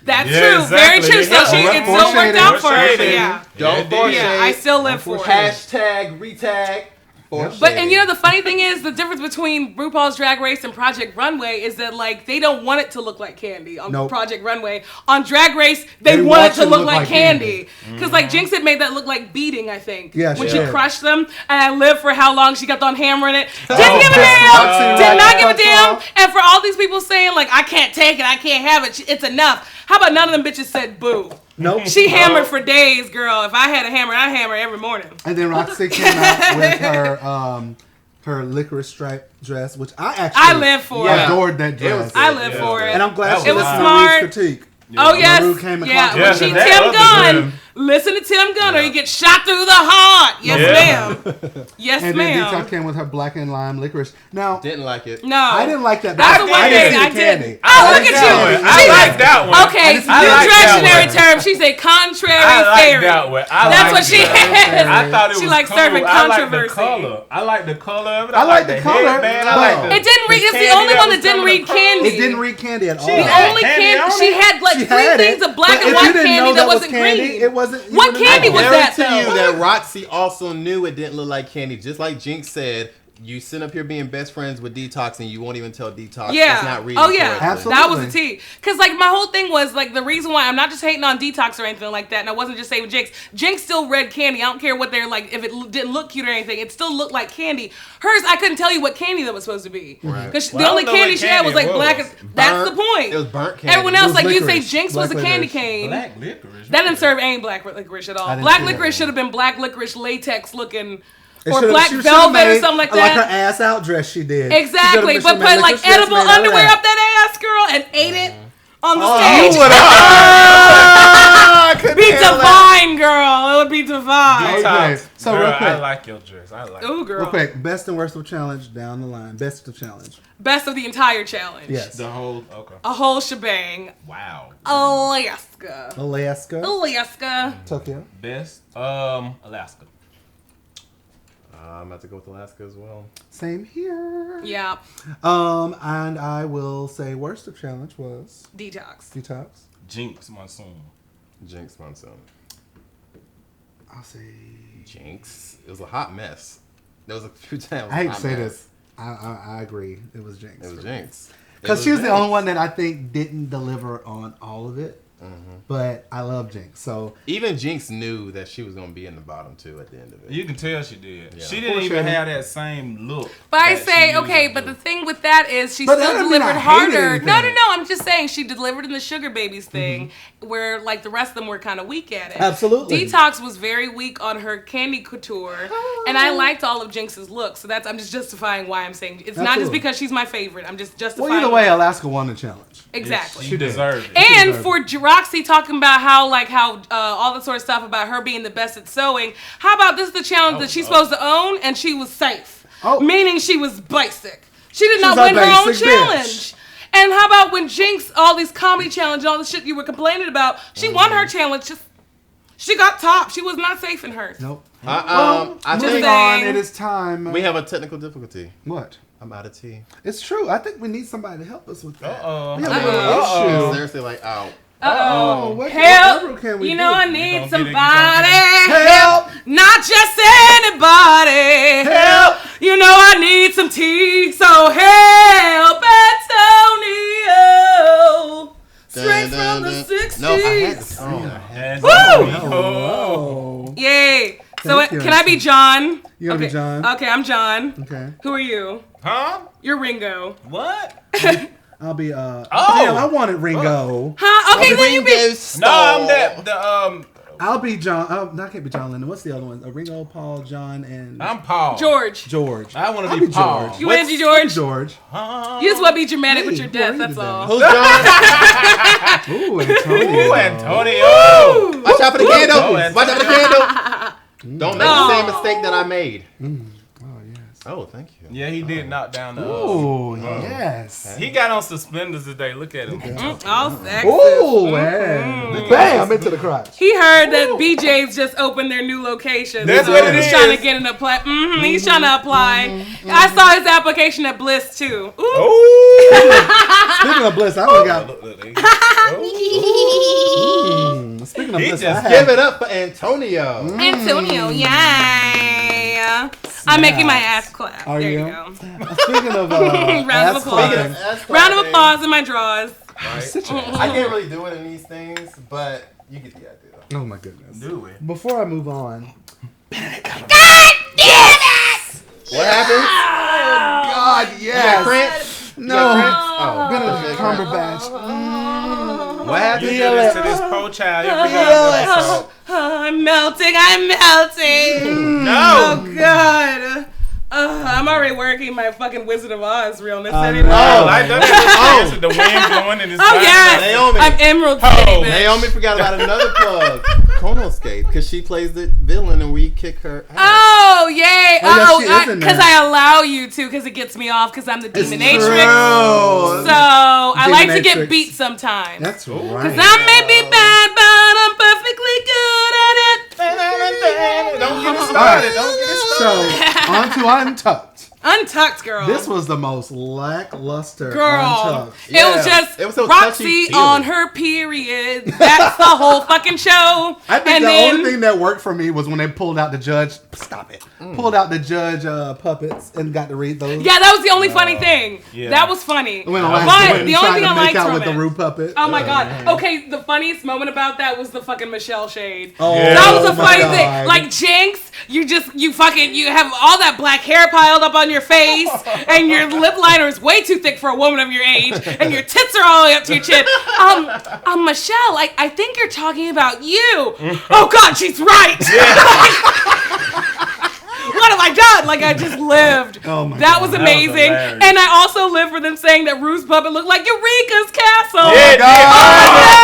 That's true. Exactly. Very true. So it still worked out for her. Yeah. Don't force it. Yeah, I still live for it. Hashtag retag. But and you know the funny thing is the difference between RuPaul's Drag Race and Project Runway is that like they don't want it to look like candy on Project Runway. On Drag Race they want it to look like candy because like Jinx had made that look like beating, I think. Yeah, when she crushed them, and I lived for how long she got on hammering it. Didn't give a damn. Did not give a damn. And for all these people saying like I can't take it, I can't have it, it's enough. How about none of them bitches said boo? Nope. She hammered for days, girl. If I had a hammer, I'd hammer every morning. And then Roxy came out with her licorice stripe dress, which I live for. Adored that dress. I live for it. And I'm glad she was listened smart. to Rue's critique. Oh yes, when she Tim Gunn. Listen to Tim Gunn or you get shot through the heart. Yes, ma'am. Yes, and ma'am. And then Detox came with her black and lime licorice. Now, didn't like it. No. I didn't like that. That's the one thing I did. Oh, look at you. I like that one. Okay, new Dractionary term. She's a contrary fairy. That's what she is. I thought it was she likes serving controversy. I like the color of it. I like the color. It didn't read. It's the only one that didn't read candy. It didn't read candy at all. The only candy she had like 3 things of black and white candy that wasn't green. It wasn't. What candy was that though? I guarantee you that Roxy also knew it didn't look like candy. Just like Jinx said, you sit up here being best friends with Detox and you won't even tell Detox it's not reading. Oh yeah, absolutely. That was the tea. Cause like my whole thing was like the reason why I'm not just hating on Detox or anything like that, and I wasn't just saying Jinx. Jinx still read candy. I don't care what they're like. If it didn't look cute or anything, it still looked like candy. Hers, I couldn't tell you what candy that was supposed to be. Right. Cause the only candy she had was like black. That's the point. It was burnt candy. Everyone else like you say Jinx was a candy cane. Black licorice. That didn't serve any black licorice at all. Black licorice should have been black licorice latex looking. Or black velvet or something like that. Like her ass out dress she did. Exactly. But put like edible underwear up that ass, girl, and ate it on the stage. Be divine, girl. It would be divine. Okay. So girl, real quick. I like your dress. I like it. Ooh, girl. Real quick. Best and worst of challenge down the line. Best of challenge. Best of the entire challenge. Yes. The whole, a whole shebang. Wow. Alaska. Tokyo. Best, Alaska. I'm about to go with Alaska as well. Same here. Yeah. And I will say worst of challenge was Detox. Jinx Monsoon. I'll say Jinx. It was a hot mess. There was a few times. I hate to say this. I agree. It was Jinx. It was Jinx. Because she was the only one that I think didn't deliver on all of it. But I love Jinx. So even Jinx knew that she was going to be in the bottom two at the end of it. You can tell she did. Yeah. She didn't even have that same look. But I say, okay, but the thing with that is she still delivered harder. No, I'm just saying she delivered in the Sugar Babies thing where like the rest of them were kind of weak at it. Absolutely. Detox was very weak on her candy couture. And I liked all of Jinx's looks. So I'm just justifying why I'm saying it's not just because she's my favorite. I'm just justifying. Well, either way, Alaska won the challenge. Exactly. She deserved it. And for Roxy talking about how all the sort of stuff about her being the best at sewing. How about this is the challenge that she's supposed to own and she was safe. Meaning she was basic. She did not win her own challenge. And how about when Jinx, all these comedy challenges, all the shit you were complaining about, she won her challenge. She got top. She was not safe in hers. Nope. I moving on, it is time. We have a technical difficulty. What? I'm out of tea. It's true. I think we need somebody to help us with that. Seriously, like, ow. Help! Can we you know do? I need somebody. Help! Not just anybody. Help! You know I need some tea, so help, Antonio. Straight from the 60s. No, I had to Woo! Yay! So can I be John? You gonna be John? Okay, I'm John. Okay. Who are you? Huh? You're Ringo. What? I'll be damn, I wanted Ringo. Huh? Okay, then you be. No, I'm that. I'll be John. No, I can't be John Lennon. What's the other one? Ringo, Paul, John, and I'm Paul. George. I want to I'll be Paul. George. You Angie George? George. You just want to be dramatic with your death. That's all. Who's John? Ooh, Antonio. Ooh, Antonio. Watch out for the candle. Oh, Watch out for the candle. Don't make the same mistake that I made. Oh yes. Oh, thank you. Yeah, he did knock down the. Oh yes. He got on suspenders today. Look at him. All sexy. Ooh, man. Bam, into the crotch. He heard that BJ's just opened their new location. That's so what it he's is. trying to get an apply. He's trying to apply. I saw his application at Bliss too. Ooh. Ooh. Speaking of Bliss, I only got. Speaking of He Bliss, just I Give have. it up for Antonio. Antonio, yay. I'm making my ass clap. Are there you? you go. Speaking of Round of ass applause. clapping. Round of applause in my drawers. Sit your ass. I can't really do it in these things, but you get the idea. Oh my goodness. Do it. Before I move on, What happened? God, You got cramps? no, Oh, Benedict Cumberbatch. What You happened? do this to this pro child every goddamn episode. I'm melting. No. Oh, God. I'm already working my fucking Wizard of Oz realness I anyway. know. Oh, like that. The wind blowing in his Oh, yes. Naomi. I'm Emerald Oh, City, bitch. Naomi forgot about another plug. Chronoscape, because she plays the villain and we kick her ass. Oh, yay. Oh, yeah, she is in Because there. I allow you to, because it gets me off, because I'm the It's Demonatrix. true. So I like to get Demonatrix. beat sometimes. That's Because right. I may be bad, but I'm perfectly good at it. Don't get it started. Don't get it started. So, on to Untucked. Untucked, girl. This was the most lackluster Girl, Untucked. it was Yeah. just It was so Roxy touchy-feely. on her period. That's the whole fucking show. I think and the then, only thing that worked for me was when they pulled out the judge. Stop it. Pulled out the judge puppets and got to read those. yeah, that was the only funny thing. yeah. That was funny. When But Alaska the only thing I to make liked out from with it. the Ru puppet. Oh my god. Okay, the funniest moment about that was the fucking Michelle shade. Oh, That was a my funny God. thing. Like Jinx, you have all that black hair piled up on your face, and your lip liner is way too thick for a woman of your age, and your tits are all the way up to your chin. Michelle, I think you're talking about you. Oh god, she's right. What have I done? Like I just lived. Oh my that God. was That was amazing. hilarious. And I also lived for them saying that Rue's puppet looked like Eureka's castle. Yeah, Yes!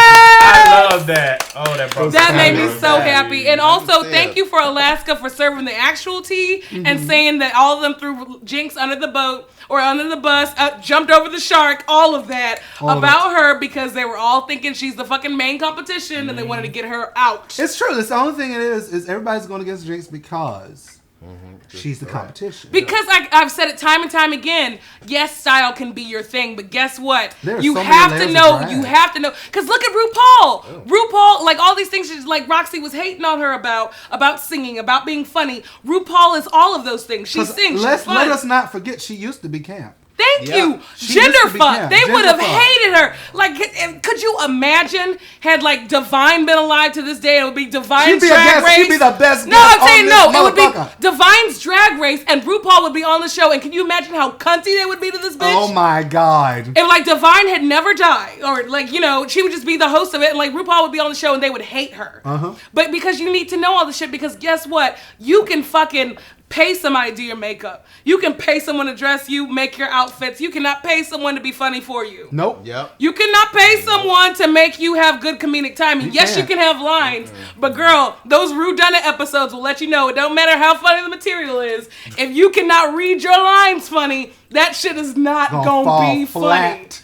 I love that. Oh, that brought That me made me back. so happy. And also, Yeah. thank you for Alaska for serving the actual tea and saying that all of them threw Jinx under the boat or under the bus, jumped over the shark, all of that about her because they were all thinking she's the fucking main competition and they wanted to get her out. It's true. That's the only thing it is everybody's going against Jinx because she's the competition. Because I've said it time and time again, yes, style can be your thing, but guess what? There are You so many have to layers of know. drag. You have to know. Because look at RuPaul. RuPaul, like all these things, she's like Roxy was hating on her about singing, about being funny. RuPaul is all of those things. She sings. She's Let fun. us not forget she used to be camp. Thank Yeah. you. She Gender used to be fuck. camp. They Gender would have fuck. hated her. Like, could you imagine had like Divine been alive to this day? It would be Divine's She'd be a Drag guest. Race. She'd be the best No, guest I'm saying on no. this It would motherfucker. be Divine's Drag Race, and RuPaul would be on the show. And can you imagine how cunty they would be to this bitch? Oh my God. If like Divine had never died, or like she would just be the host of it, and like RuPaul would be on the show, and they would hate her. But because you need to know all the shit, because guess what? You can fucking pay somebody to do your makeup. You can pay someone to dress you, make your outfits. You cannot pay someone to be funny for you. Nope. Yep. You cannot pay someone to make you have good comedic timing. Yes, you can't. can have lines, but girl, those Ru Done It episodes will let you know it don't matter how funny the material is. If you cannot read your lines funny, that shit is not Fall gonna be funny. flat.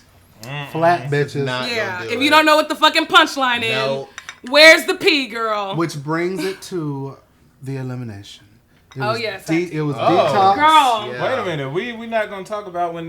Flat bitches. Not Yeah, gonna do if it. you don't know what the fucking punchline No. is, where's the P, girl? Which brings it to the elimination. It Oh, was yes, It was Oh. Detox. Girl. Yeah. Wait a minute. We not gonna talk about when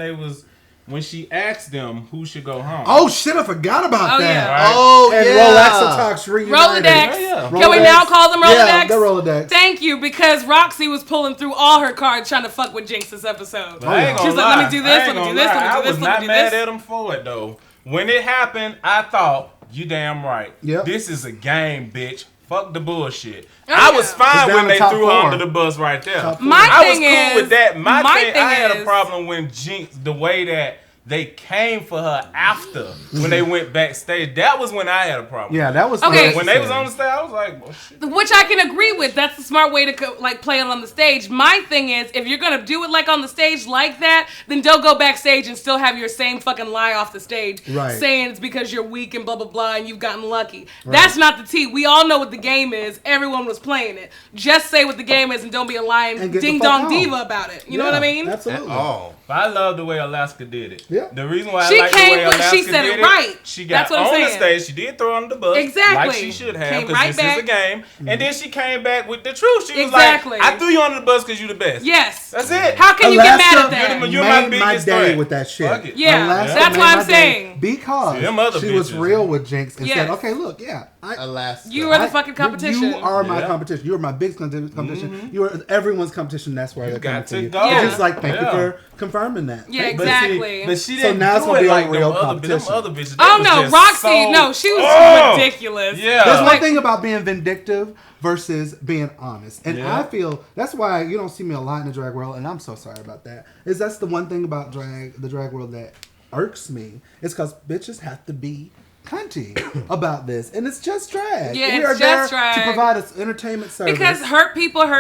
when she asked them who should go home. Oh shit! I forgot about that. Yeah. Right? Oh, And Rolex reunited. Rolodex. Yeah. Can we now call them Rolodex? Yeah, they're Rolodex. Thank you, because Roxy was pulling through all her cards trying to fuck with Jinx this episode. I ain't She was gonna like, lie. let me do this, I ain't let me do gonna this, lie. let me do I this, was let not me do mad this. at them for it though. When it happened, I thought, you damn right. Yep. This is a game, bitch. Fuck the bullshit. Oh, I yeah. was fine It's down when to they top threw four. her under the bus right there. Top four. My I was thing cool is, with that. My thing, I had is- a problem when Jinx, the way that they came for her after when they went backstage. That was when I had a problem. Yeah, that was Okay. When they was on the stage, I was like, well, shit. Which I can agree with. That's the smart way to like play it on the stage. My thing is, if you're gonna do it like on the stage like that, then don't go backstage and still have your same fucking lie off the stage, Right. saying it's because you're weak and blah blah blah and you've gotten lucky. That's not the tea. We all know what the game is. Everyone was playing it. Just say what the game is and don't be a lying And get the ding fuck dong on. diva about it. You know what I mean? Absolutely. Oh. But I love the way Alaska did it. Yeah. The reason why She I like the came way with- Alaska she said it did right. She got That's what I'm on the saying. stage. She did throw under the bus. Exactly. Like she should have, Came because right this back. is a game. And then she came back with the truth. She was Exactly. like, I threw you under the bus because you the best. Yes. That's it. How can you get mad at Alaska that? You're my made my biggest day threat. with that shit. Fuck it. Yeah, Alaska that's made what I'm my day saying. because See, them other she was bitches. real with Jinx and Yes. said, "Okay, look, Alaska. You are the fucking competition. You are my Yeah. competition. You are my biggest competition. You are everyone's competition. That's why they're coming got to to you. go. Yeah. It's like thank you Yeah. for confirming that. Yeah, Thank you. exactly. But she So didn't now it's do gonna it be a like real them competition. other bitches. Oh They no, was just Roxy! so- No, she was Oh! ridiculous. Yeah. There's one Like- thing about being vindictive versus being honest. And Yeah. I feel that's why you don't see me a lot in the drag world, and I'm so sorry about that. That's the one thing about the drag world that irks me. It's because bitches have to be cunty about this. And it's just drag. Yeah, we it's are there just drag. to provide us entertainment service. Because hurt people, and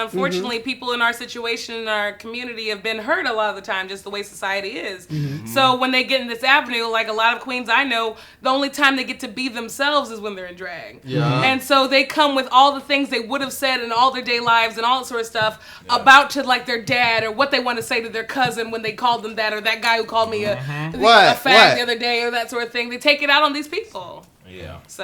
unfortunately, people in our situation, in our community, have been hurt a lot of the time, just the way society is. So when they get in this avenue, like a lot of queens I know, the only time they get to be themselves is when they're in drag. Yeah. And so they come with all the things they would have said in all their day lives and all that sort of stuff about to like their dad or what they want to say to their cousin when they called them that, or that guy who called me a fag What? the other day, or that sort of thing. They take it out on these people. Yeah. So.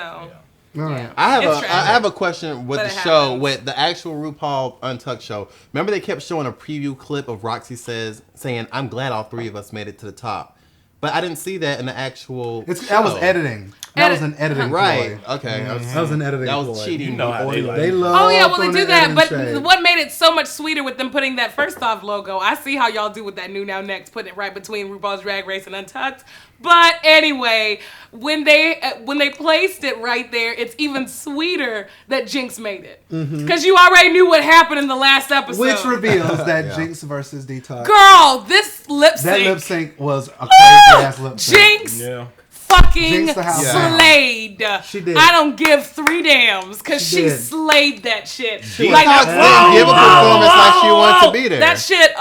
All right. I It's have a question with But the it show, happens. with the actual RuPaul Untucked show. Remember they kept showing a preview clip of Roxy saying, "I'm glad all three of us made it to the top," but I didn't see that in the actual. That was editing. That was an editing Right. ploy. Okay. That was an editing That was ploy. cheating. You know how they like They it. love Oh yeah, well they throwing do that, editing but shade. what made it so much sweeter with them putting that first off logo? I see how y'all do with that New Now Next, putting it right between RuPaul's Drag Race and Untucked. But anyway, when they placed it right there, it's even sweeter that Jinx made it, because you already knew what happened in the last episode. Which reveals that Jinx versus Detox. Girl, this lip That sync, lip sync was a crazy ass lip sync. Jinx Yeah. fucking Jinx the house down. slayed. She did. I don't give 3 damns because She she did. slayed that shit. Detox didn't give a performance like she wanted to be there. That shit,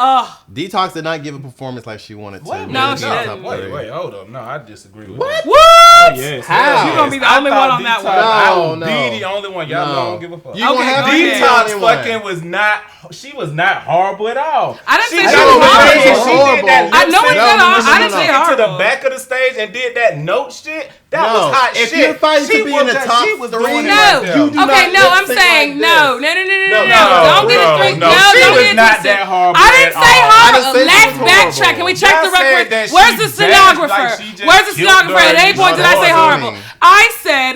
Detox did not give a performance like she wanted to. Wait, No, Maybe she top didn't. three. Wait, hold up. No, I disagree with What? that. what? Oh, yes. How? Yes. You gonna be the I only thought one on that Detox- one. I No, will no. be the only one. Y'all No. don't give a fuck. You gonna Okay, have go to be ahead. the Detox only one. fucking was not. She was not horrible at all. I didn't She say got she on was the horrible. stage and she Horrible. did that I know lip it's sync. not. no, I no, didn't no, say no. To horrible. the back of the stage and did that note shit. That No. was hot If shit. you're fighting to She be was in the just- top she was three, doing it No. right there. You do Okay, not no, lip I'm sync saying like no. this. No. Don't get it straight. No, No, she don't was get it not twisted. that horrible I didn't at say all. I horrible. didn't say Let's she was backtrack. horrible. Can we check Y'all the said record? that Where's she the bashed stenographer? like she just Where's the killed stenographer? her At any and point did I say started horrible? singing. I said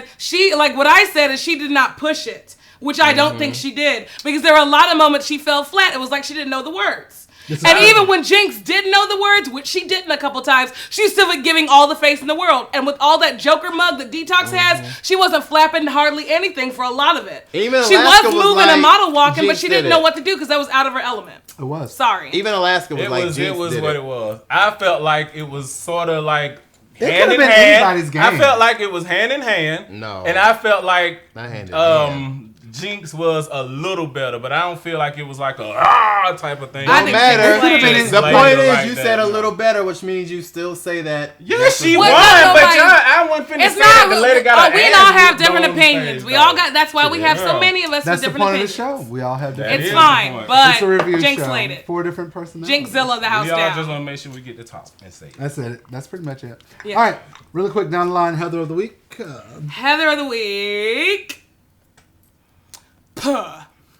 what I said is she did not push it, which I don't think she did, because there were a lot of moments she fell flat. It was like she didn't know the words. And even when Jinx did know the words, which she didn't a couple times, she was still giving all the face in the world. And with all that Joker mug that Detox has, she wasn't flapping hardly anything for a lot of it. Even she Alaska was was moving like, and model walking, but Jinx she did didn't know it. what to do because that was out of her element. It was. Sorry. Even Alaska was It like, was Jinx did what it. it was. I felt like it was sort of like It hand could've in been hand. anybody's game. I felt like it was hand in hand. No. And I felt like Not hand in hand. Jinx was a little better, but I don't feel like it was like a type of thing. I Don't think matter. she played. The Like point it is, like you that, said a you know. little better, which means you still say that. Yeah, that's she a- won, Well, but like, I wasn't finna It's say that not. the lady got her We ass all have whooped different on opinions. stage, We all though. got. That's why we have so Yeah. many of us That's with the different point of the opinions. show. We all have different. That It's is fine, the point. but It's a review Jinx show. slayed it. 4 different personalities. Jinxzilla the house We all down. just want to make sure we get the top and say it. That's it. That's pretty much it. Yeah. All right. Really quick down the line, Heather of the Week. Heather of the week. Puh.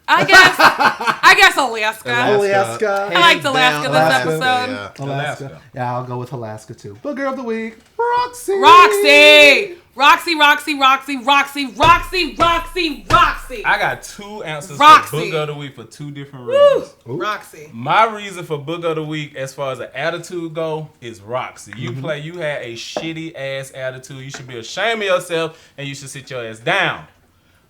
I guess Alaska. Alaska. I liked Alaska this episode. Alaska. Yeah, I'll go with Alaska too. Booger of the week, Roxy. Roxy. I got 2 answers Roxy. for Booger of the week for 2 different reasons. Roxy. My reason for Booger of the week, as far as the attitude go, is Roxy. You had a shitty ass attitude. You should be ashamed of yourself, and you should sit your ass down.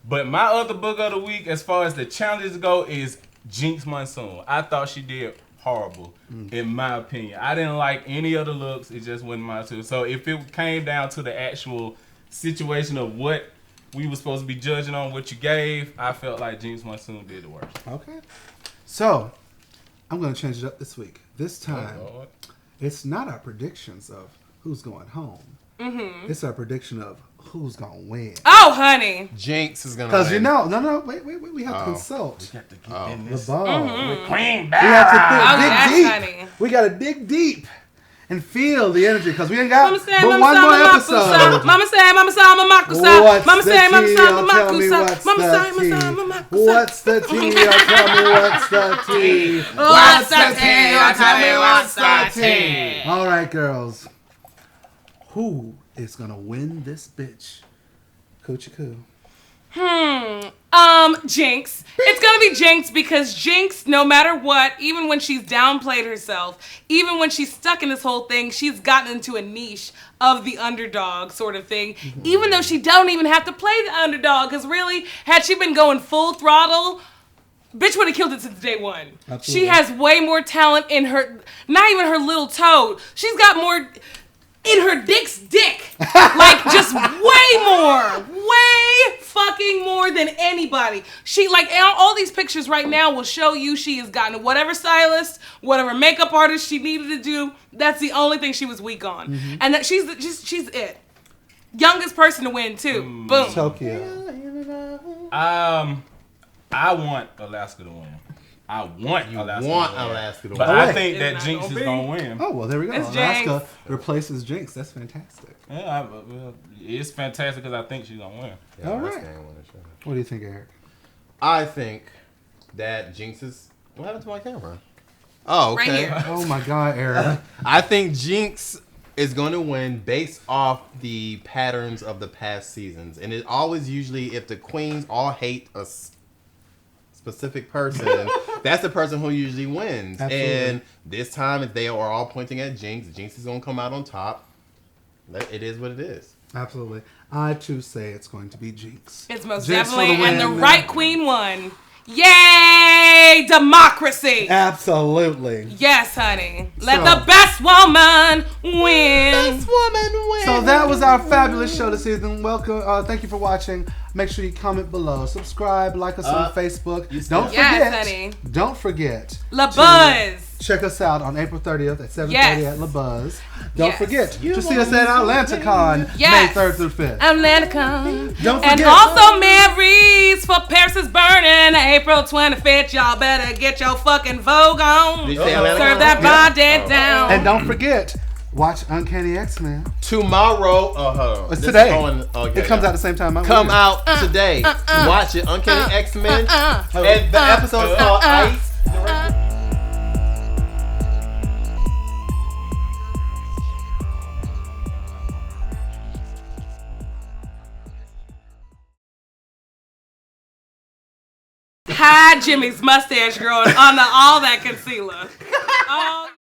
But my other Booger of the week, as far as the challenges go, is Jinx Monsoon. I thought she did horrible, in my opinion. I didn't like any of the looks. It just wasn't my too. So if it came down to the actual situation of what we were supposed to be judging on, what you gave, I felt like Jinx Monsoon did the worst. Okay. So, I'm going to change it up this week. This time, it's not our predictions of who's going home. It's our prediction of who's going to win. Oh, honey. Jinx is going to win. Because wait, we have to consult. We got to get in this. LeBuzz. Queen We have to dig deep. Honey. We got to dig deep and feel the energy because we ain't got Mama say, but one more episode. Mama say, I'm a makusa. Mama say, I'm a makusa. Mama say, I'm a makusa. What's the tea? Tell me what's the tea. What's the tea? Tell me what's the tea. All right, girls. Who is gonna win this bitch? Kuchie-Ku. Jinx. It's gonna be Jinx because Jinx, no matter what, even when she's downplayed herself, even when she's stuck in this whole thing, she's gotten into a niche of the underdog sort of thing. Even though she don't even have to play the underdog, because really, had she been going full throttle, bitch would have killed it since day one. Absolutely. She has way more talent in her, not even her little toe. She's got more in her dick's dick. Like, just way fucking more than anybody. She, like, all these pictures right now will show you she has gotten whatever stylist, whatever makeup artist she needed to do. That's the only thing she was weak on. And that she's it. Youngest person to win, too. Boom. Tokyo. I want Alaska to win. I want Alaska to win. But I think that Jinx is going to win. Oh, well, there we go. It's Alaska Jinx. replaces Jinx. That's fantastic. Yeah, it's fantastic because I think she's going to win. Yeah, all right. What do you think, Eric? I think that Jinx is... What happened to my camera? Oh, okay. Right here. Oh, my God, Eric. I think Jinx is going to win based off the patterns of the past seasons. And it always usually, if the queens all hate a specific person, that's the person who usually wins. Absolutely. And this time, if they are all pointing at Jinx, Jinx is going to come out on top. It is what it is. Absolutely. I, too, say it's going to be Jinx. It's most Jinx definitely, and the right queen won. Yay! Democracy! Absolutely. Yes, honey. Let the best woman win. So that was our fabulous show this season. Welcome. Thank you for watching. Make sure you comment below. Subscribe. Like us on Facebook. Don't forget. LeBuzz. Check us out on April 30th at 7:30 at LeBuzz. Don't forget to see us at AtlantaCon May 3rd through 5th. AtlantaCon. Don't forget. And also Mary's for Paris is Burning April 25th. Y'all better get your fucking Vogue on. Serve that body down. And don't forget, watch Uncanny X-Men. Tomorrow. It's today. It comes out at the same time. Come out today. Watch it. Uncanny X-Men. And the episode is called Ice. Hide Jimmy's mustache growing under all that concealer.